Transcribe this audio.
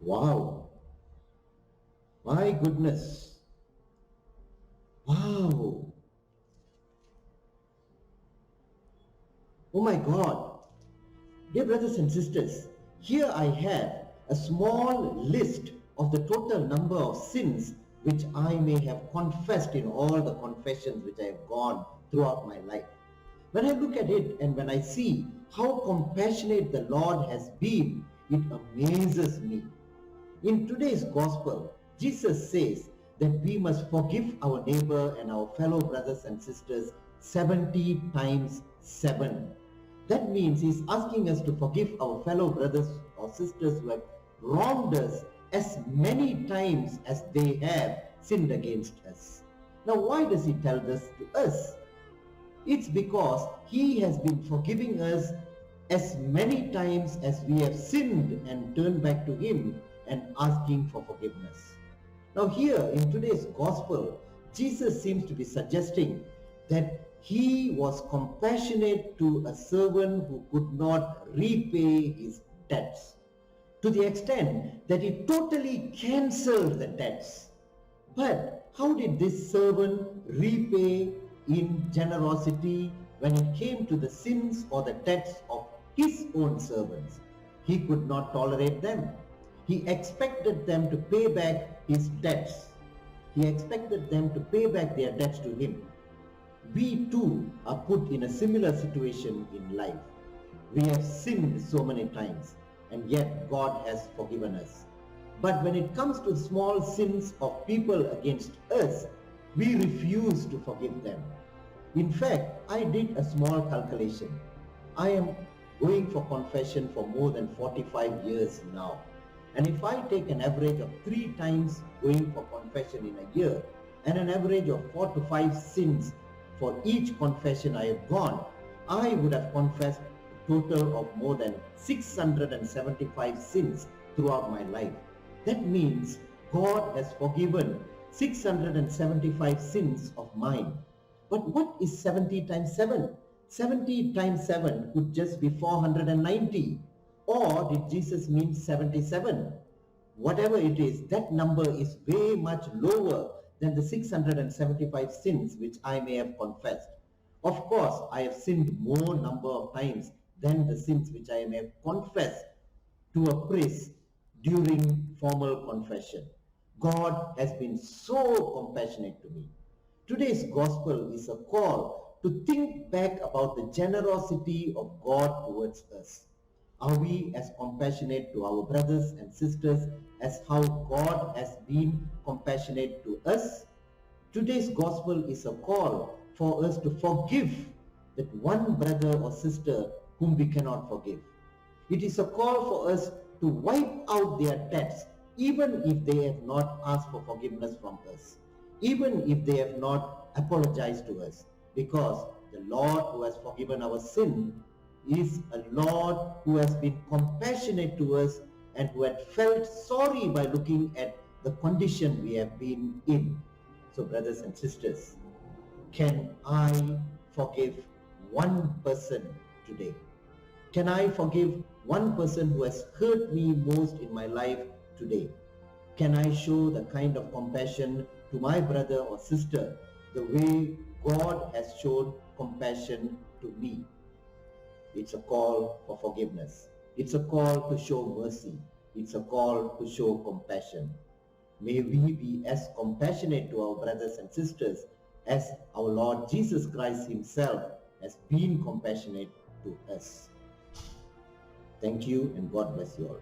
Wow. My goodness. Wow. Oh my God. Dear brothers and sisters, here I have a small list of the total number of sins which I may have confessed in all the confessions which I have gone throughout my life. When I look at it and when I see how compassionate the Lord has been, it amazes me. In today's gospel, Jesus says that we must forgive our neighbor and our fellow brothers and sisters 70 times 7. That means he's asking us to forgive our fellow brothers or sisters who have wronged us as many times as they have sinned against us. Now, why does he tell this to us? It's because he has been forgiving us as many times as we have sinned and turned back to him and asking for forgiveness. Now here in today's gospel, Jesus seems to be suggesting that he was compassionate to a servant who could not repay his debts, to the extent that he totally cancelled the debts. But how did this servant repay in generosity when it came to the sins or the debts of his own servants? He could not tolerate them. He expected them to pay back his debts. He expected them to pay back their debts to him. We too are put in a similar situation in life. We have sinned so many times, and yet God has forgiven us. But when it comes to small sins of people against us, we refuse to forgive them. In fact, I did a small calculation. I am going for confession for more than 45 years now. And if I take an average of 3 times going for confession in a year, and an average of 4 to 5 sins for each confession I have gone, I would have confessed a total of more than 675 sins throughout my life. That means God has forgiven 675 sins of mine. But what is 70 times 7? 70 times 7 could just be 490. Or did Jesus mean 77? Whatever it is, that number is way much lower than the 675 sins which I may have confessed. Of course, I have sinned more number of times than the sins which I may have confessed to a priest during formal confession. God has been so compassionate to me. Today's gospel is a call to think back about the generosity of God towards us. Are we as compassionate to our brothers and sisters as how God has been compassionate to us? Today's gospel is a call for us to forgive that one brother or sister whom we cannot forgive. It is a call for us to wipe out their debts even if they have not asked for forgiveness from us, even if they have not apologized to us, because the Lord who has forgiven our sin is a Lord who has been compassionate to us and who had felt sorry by looking at the condition we have been in. So brothers and sisters, can I forgive one person today? Can I forgive one person who has hurt me most in my life today? Can I show the kind of compassion to my brother or sister the way God has shown compassion to me? It's a call for forgiveness. It's a call to show mercy. It's a call to show compassion. May we be as compassionate to our brothers and sisters as our Lord Jesus Christ himself has been compassionate to us. Thank you and God bless you all.